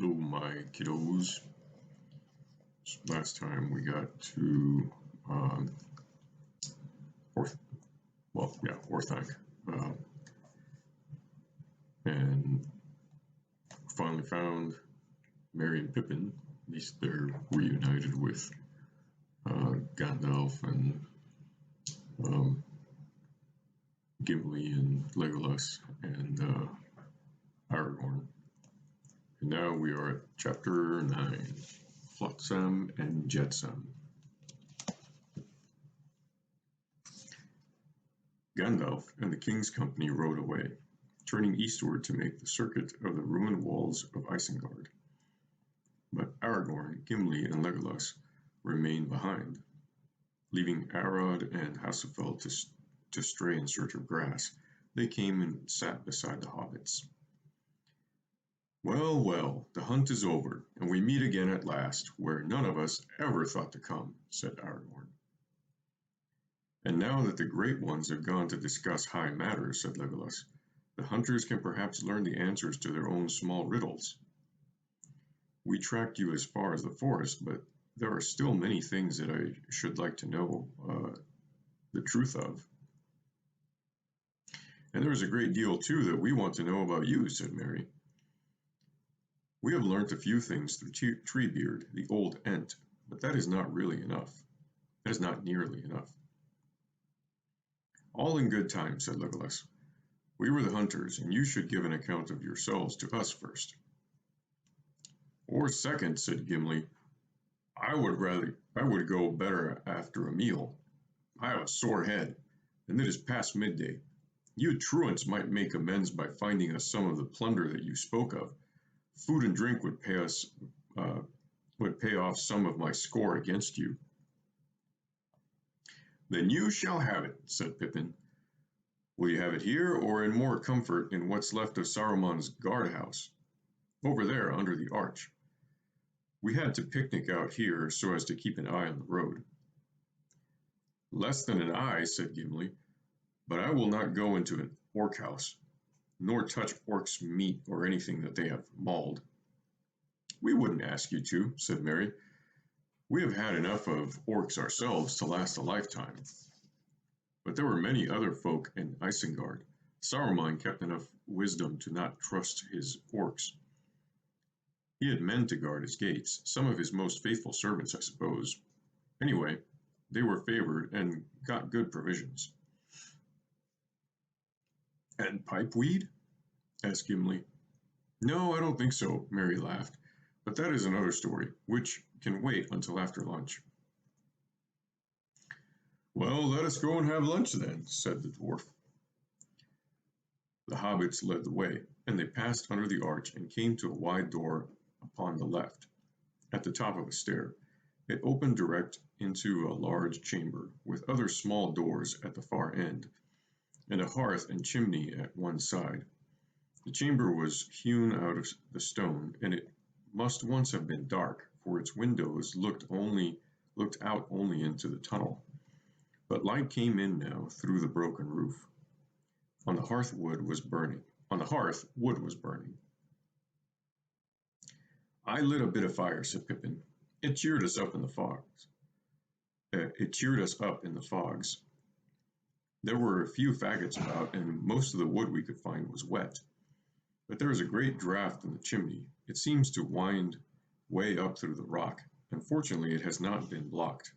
Hello, my kiddos. Last time we got to um, Orth, Orthanc, and finally found Merry and Pippin. At least they're reunited with Gandalf and um, Gimli and Legolas and Aragorn. And now we are at chapter 9, Flotsam and Jetsam. Gandalf and the king's company rode away, turning eastward to make the circuit of the ruined walls of Isengard. But Aragorn, Gimli, and Legolas remained behind, leaving Arod and Hasufel to stray in search of grass. They came and sat beside the hobbits. Well, well, the hunt is over, and we meet again at last, where none of us ever thought to come, said Aragorn. And now that the great ones have gone to discuss high matters, said Legolas, the hunters can perhaps learn the answers to their own small riddles. We tracked you as far as the forest, but there are still many things that I should like to know the truth of. And there is a great deal, too, that we want to know about you, said Merry. We have learnt a few things through Treebeard, the old Ent, but that is not really enough. That is not nearly enough. All in good time, said Legolas. We were the hunters, and you should give an account of yourselves to us first. Or second, said Gimli. I would go better after a meal. I have a sore head, and it is past midday. You truants might make amends by finding us some of the plunder that you spoke of. Food and drink would pay off some of my score against you. Then you shall have it, said Pippin. Will you have it here, or in more comfort in what's left of Saruman's guardhouse? Over there, under the arch. We had to picnic out here so as to keep an eye on the road. Less than an eye, said Gimli, but I will not go into an orc house, nor touch orcs' meat or anything that they have mauled. We wouldn't ask you to, said Merry. We have had enough of orcs ourselves to last a lifetime. But there were many other folk in Isengard. Saruman kept enough wisdom to not trust his orcs. He had men to guard his gates, some of his most faithful servants, I suppose. Anyway, they were favored and got good provisions. And pipeweed? Asked Gimli. No, I don't think so, Merry laughed. But that is another story, which can wait until after lunch. Well, let us go and have lunch then, said the dwarf. The hobbits led the way, and they passed under the arch and came to a wide door upon the left, at the top of a stair. It opened direct into a large chamber, with other small doors at the far end, and a hearth and chimney at one side. The chamber was hewn out of the stone, and it must once have been dark, for its windows looked out only into the tunnel. But light came in now through the broken roof. On the hearth wood was burning. I lit a bit of fire, said Pippin. It cheered us up in the fogs. There were a few faggots about, and most of the wood we could find was wet. But there is a great draught in the chimney. It seems to wind way up through the rock, and fortunately it has not been blocked.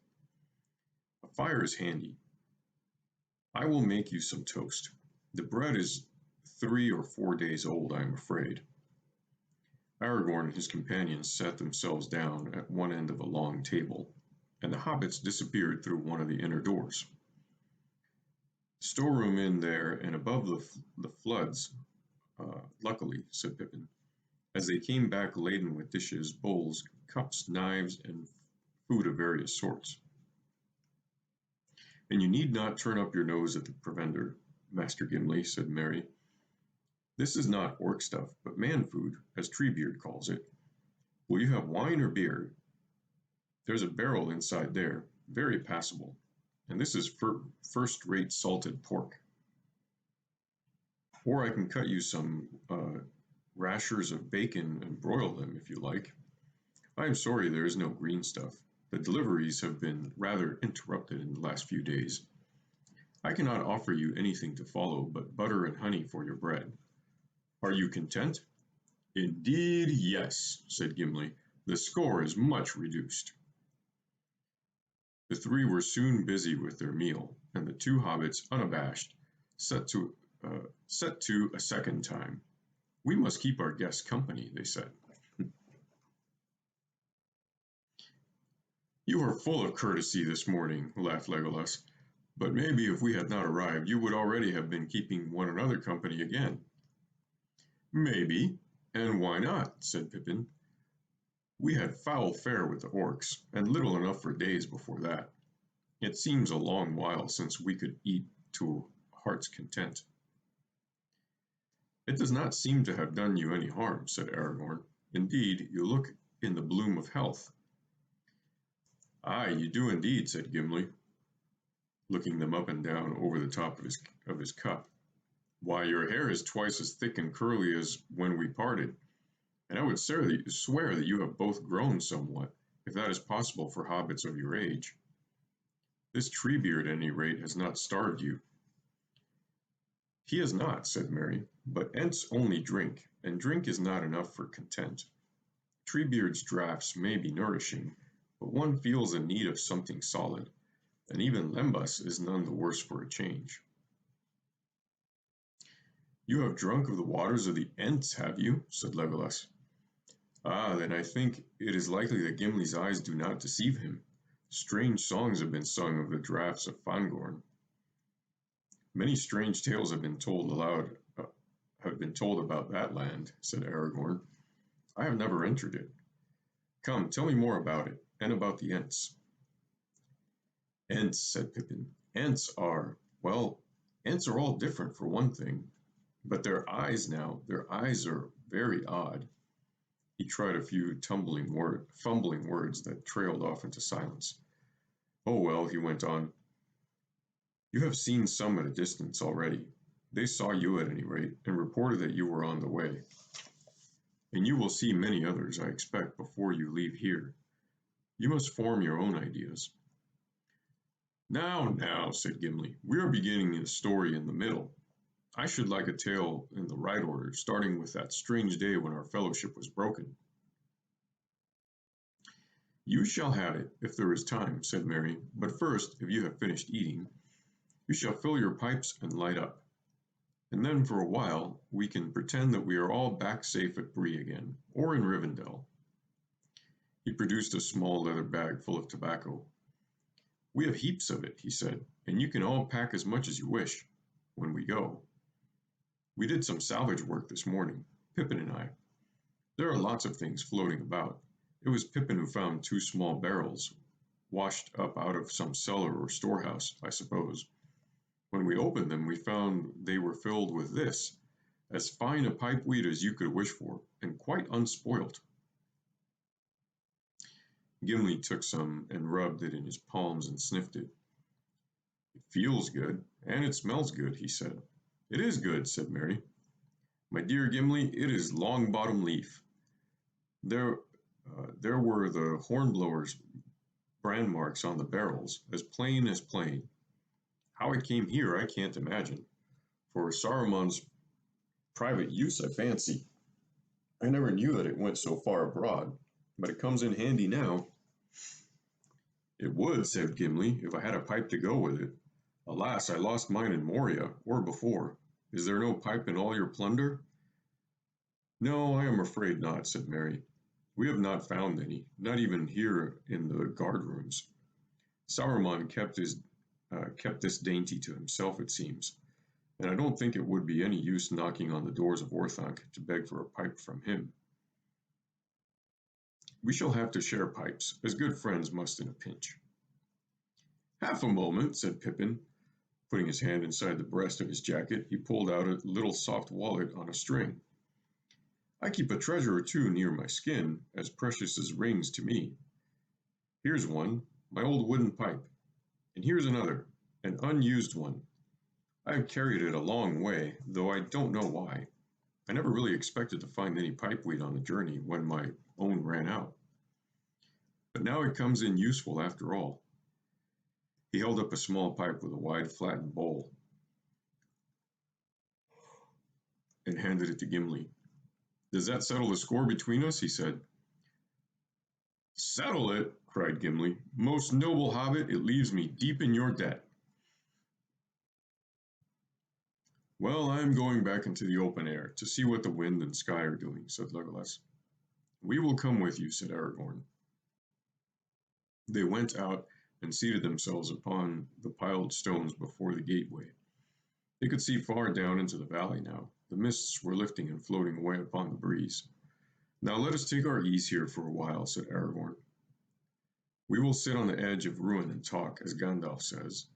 A fire is handy. I will make you some toast. The bread is 3 or 4 days old, I am afraid. Aragorn and his companions sat themselves down at one end of a long table, and the hobbits disappeared through one of the inner doors. Storeroom in there and above the floods, luckily, said Pippin, as they came back laden with dishes, bowls, cups, knives, and food of various sorts. And you need not turn up your nose at the provender, Master Gimli, said Merry. This is not orc stuff, but man food, as Treebeard calls it. Will you have wine or beer? There's a barrel inside there, very passable, and this is first-rate salted pork. Or I can cut you some rashers of bacon and broil them if you like. I am sorry there is no green stuff. The deliveries have been rather interrupted in the last few days. I cannot offer you anything to follow but butter and honey for your bread. Are you content?" "Indeed, yes," said Gimli. "The score is much reduced." The three were soon busy with their meal, and the two hobbits, unabashed, set to a second time. "We must keep our guests company," they said. "You are full of courtesy this morning," laughed Legolas. "But maybe if we had not arrived, you would already have been keeping one another company again." "Maybe, and why not?" said Pippin. "We had foul fare with the orcs, and little enough for days before that. It seems a long while since we could eat to heart's content." "It does not seem to have done you any harm," said Aragorn. "Indeed, you look in the bloom of health." "Aye, you do indeed," said Gimli, looking them up and down over the top of his cup. "Why, your hair is twice as thick and curly as when we parted, and I would swear that you have both grown somewhat, if that is possible for hobbits of your age. This Treebeard, at any rate, has not starved you." "He has not," said Merry, "but Ents only drink, and drink is not enough for content. Treebeard's draughts may be nourishing, but one feels in need of something solid, and even Lembas is none the worse for a change." "You have drunk of the waters of the Ents, have you?" said Legolas. "Ah, then I think it is likely that Gimli's eyes do not deceive him. Strange songs have been sung of the draughts of Fangorn." "Many strange tales have been told about that land," said Aragorn. "I have never entered it. Come, tell me more about it, and about the Ents." "Ents," said Pippin. Ents are all different for one thing. But their eyes are very odd." He tried a few fumbling words that trailed off into silence. "Oh well," he went on, "you have seen some at a distance already. They saw you at any rate, and reported that you were on the way. And you will see many others, I expect, before you leave here. You must form your own ideas." Now," said Gimli, "we are beginning the story in the middle. I should like a tale in the right order, starting with that strange day when our fellowship was broken." "You shall have it, if there is time," said Merry. "But first, if you have finished eating, you shall fill your pipes and light up. And then for a while we can pretend that we are all back safe at Bree again, or in Rivendell." He produced a small leather bag full of tobacco. "We have heaps of it," he said, "and you can all pack as much as you wish, when we go. We did some salvage work this morning, Pippin and I. There are lots of things floating about. It was Pippin who found 2 small barrels, washed up out of some cellar or storehouse, I suppose. When we opened them, we found they were filled with this, as fine a pipeweed as you could wish for, and quite unspoilt." Gimli took some and rubbed it in his palms and sniffed it. "It feels good, and it smells good," he said. "It is good," said Merry. "My dear Gimli, it is Longbottom Leaf. There were the Hornblower's brand marks on the barrels, as plain as plain. How it came here I can't imagine. For Saruman's private use, I fancy. I never knew that it went so far abroad, but it comes in handy now." "It would," said Gimli, "if I had a pipe to go with it. Alas, I lost mine in Moria, or before. Is there no pipe in all your plunder?" "No, I am afraid not," said Merry. "We have not found any, not even here in the guard rooms. Saruman kept this dainty to himself, it seems, and I don't think it would be any use knocking on the doors of Orthanc to beg for a pipe from him. We shall have to share pipes, as good friends must in a pinch." "Half a moment," said Pippin. Putting his hand inside the breast of his jacket, he pulled out a little soft wallet on a string. "I keep a treasure or two near my skin, as precious as rings to me. Here's one, my old wooden pipe, and here's another, an unused one. I have carried it a long way, though I don't know why. I never really expected to find any pipeweed on the journey when my own ran out. But now it comes in useful after all. He held up a small pipe with a wide, flattened bowl and handed it to Gimli. "Does that settle the score between us?" he said. "Settle it!" cried Gimli. "Most noble hobbit, it leaves me deep in your debt." "Well, I am going back into the open air to see what the wind and sky are doing," said Legolas. "We will come with you," said Aragorn. They went out and seated themselves upon the piled stones before the gateway. They could see far down into the valley now. The mists were lifting and floating away upon the breeze. "Now let us take our ease here for a while," said Aragorn. "We will sit on the edge of ruin and talk, as Gandalf says,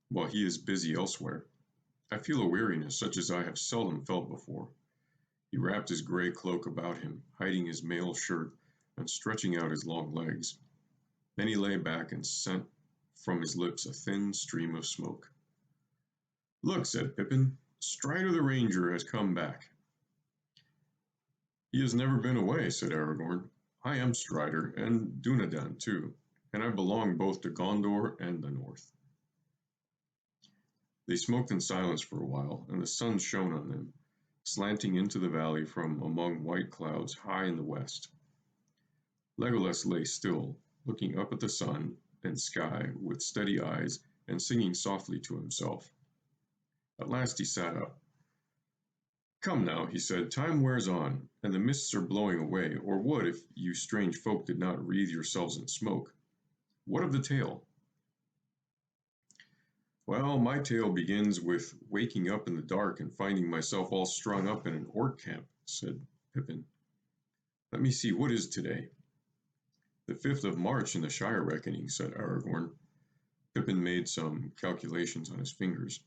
while he is busy elsewhere. I feel a weariness such as I have seldom felt before." He wrapped his gray cloak about him, hiding his mail shirt and stretching out his long legs. Then he lay back and sent from his lips a thin stream of smoke. "Look," said Pippin, "Strider the Ranger has come back." "He has never been away," said Aragorn. "I am Strider, and Dunedain too, and I belong both to Gondor and the North." They smoked in silence for a while, and the sun shone on them, slanting into the valley from among white clouds high in the west. Legolas lay still, looking up at the sun and sky with steady eyes and singing softly to himself. At last he sat up. "Come now," he said, "time wears on, and the mists are blowing away, or would if you strange folk did not wreathe yourselves in smoke. What of the tale?" "Well, my tale begins with waking up in the dark and finding myself all strung up in an orc camp," said Pippin. "Let me see, what is today?" "The 5th of March in the Shire reckoning," said Aragorn. Pippin made some calculations on his fingers.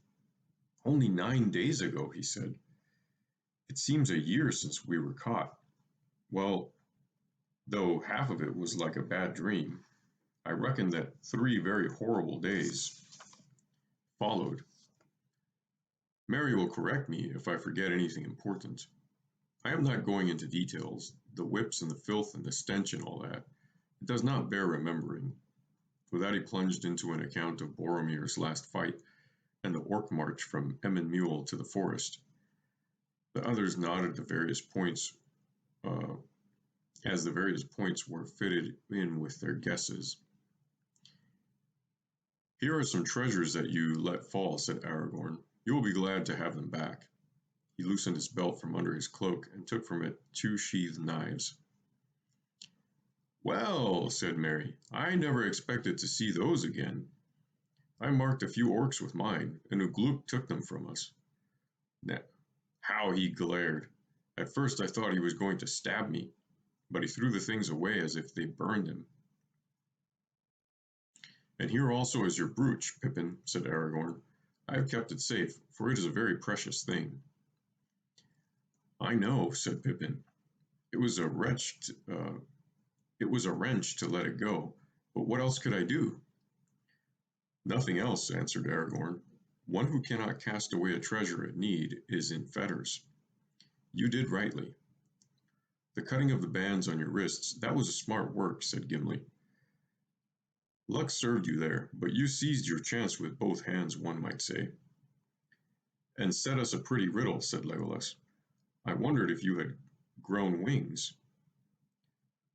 "Only 9 days ago," he said. "It seems a year since we were caught. Well, though half of it was like a bad dream, I reckon that 3 very horrible days followed. Mary will correct me if I forget anything important. I am not going into details, the whips and the filth and the stench and all that. It does not bear remembering." With that he plunged into an account of Boromir's last fight and the orc march from Emyn Muil to the forest. The others nodded the various points as the various points were fitted in with their guesses. "Here are some treasures that you let fall," said Aragorn. "You will be glad to have them back." He loosened his belt from under his cloak and took from it 2 sheathed knives. "Well," said Merry, "I never expected to see those again. I marked a few orcs with mine, and Ugluk took them from us. How he glared! At first I thought he was going to stab me, but he threw the things away as if they burned him." "And here also is your brooch, Pippin," said Aragorn. "I have kept it safe, for it is a very precious thing." "I know," said Pippin. It was a wrench to let it go, but what else could I do?" "Nothing else," answered Aragorn. "One who cannot cast away a treasure at need is in fetters. You did rightly." "The cutting of the bands on your wrists, that was a smart work," said Gimli. "Luck served you there, but you seized your chance with both hands, one might say." "And set us a pretty riddle," said Legolas. "I wondered if you had grown wings."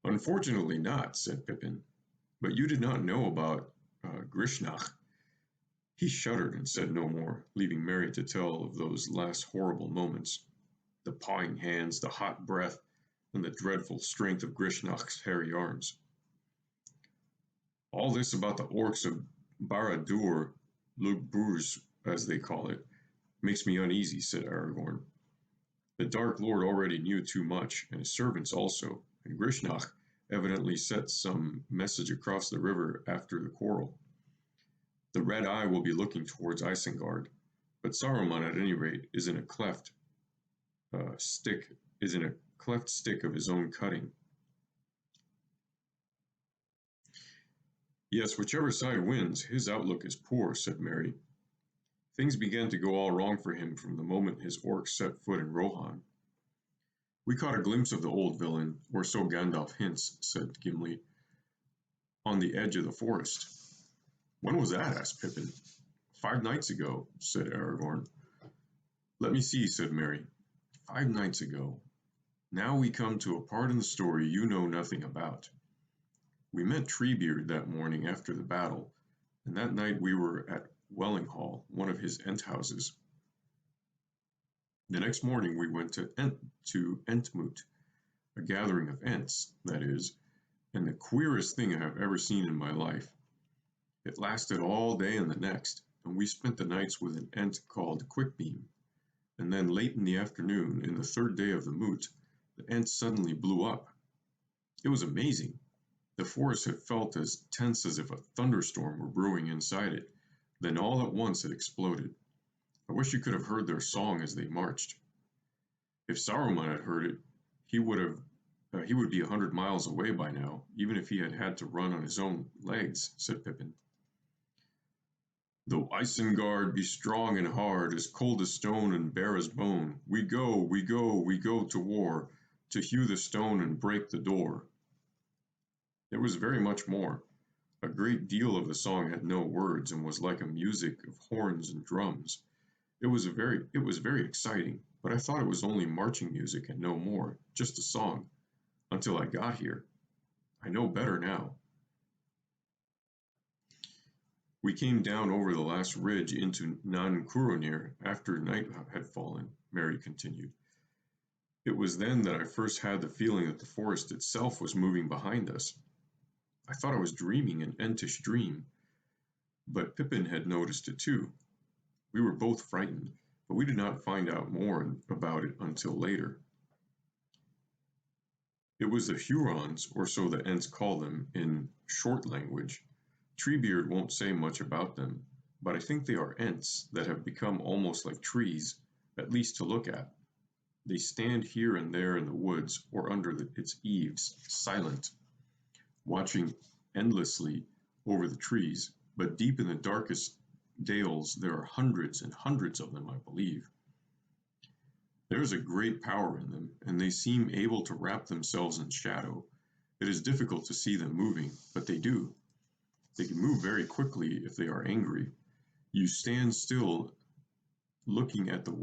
"Unfortunately not," said Pippin. "But you did not know about Grishnach." He shuddered and said no more, leaving Merry to tell of those last horrible moments. The pawing hands, the hot breath, and the dreadful strength of Grishnach's hairy arms. "All this about the orcs of Barad-dûr, Lugburs, as they call it, makes me uneasy," said Aragorn. "The Dark Lord already knew too much, and his servants also, and Grishnach evidently sent some message across the river after the quarrel. The Red Eye will be looking towards Isengard, but Saruman at any rate is in a cleft stick of his own cutting." "Yes, whichever side wins, his outlook is poor," said Merry. "Things began to go all wrong for him from the moment his orcs set foot in Rohan. We caught a glimpse of the old villain, or so Gandalf hints, said Gimli, on the edge of the forest. When was that? Asked Pippin. 5 nights ago, said Aragorn. Let me see, said Merry. 5 nights ago. Now we come to a part in the story you know nothing about. We met Treebeard that morning after the battle, and that night we were at Wellinghall, one of his Ent houses. The next morning we went to Entmoot, a gathering of Ents, that is, and the queerest thing I have ever seen in my life. It lasted all day and the next, and we spent the nights with an Ent called Quickbeam. And then late in the afternoon, in the third day of the moot, the Ent suddenly blew up. It was amazing. The forest had felt as tense as if a thunderstorm were brewing inside it. Then all at once it exploded. I wish you could have heard their song as they marched. If Saruman had heard it, he would be 100 miles away by now, even if he had had to run on his own legs, said Pippin. Though Isengard be strong and hard, as cold as stone and bare as bone, we go to war, to hew the stone and break the door. There was very much more. A great deal of the song had no words and was like a music of horns and drums. It was very exciting, but I thought it was only marching music and no more, just a song, until I got here. I know better now. We came down over the last ridge into Nan Curonir after night had fallen, Merry continued. It was then that I first had the feeling that the forest itself was moving behind us. I thought I was dreaming an Entish dream, but Pippin had noticed it too. We were both frightened, but we did not find out more about it until later. It was the Hurons, or so the Ents call them in short language. Treebeard won't say much about them, but I think they are Ents that have become almost like trees, at least to look at. They stand here and there in the woods or under its eaves, silent, watching endlessly over the trees, but deep in the darkest dales there are hundreds and hundreds of them, I believe. There is a great power in them, and they seem able to wrap themselves in shadow. It is difficult to see them moving, but they do. They can move very quickly if they are angry. You stand still looking at the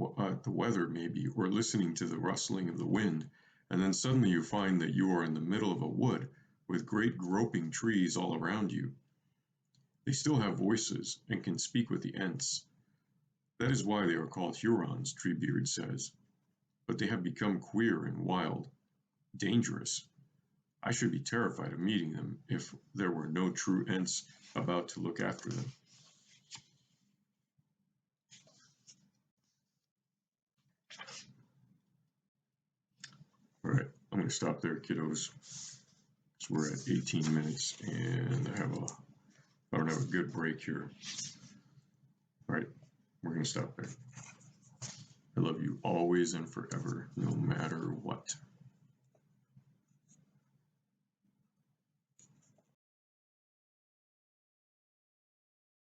weather maybe, or listening to the rustling of the wind, and then suddenly you find that you are in the middle of a wood with great groping trees all around you. They still have voices and can speak with the Ents. That is why they are called Hurons, Treebeard says. But they have become queer and wild, dangerous. I should be terrified of meeting them if there were no true Ents about to look after them. All right, I'm going to stop there, kiddos. So we're at 18 minutes, and I don't have a good break here. All right, we're going to stop there. I love you always and forever, no matter what.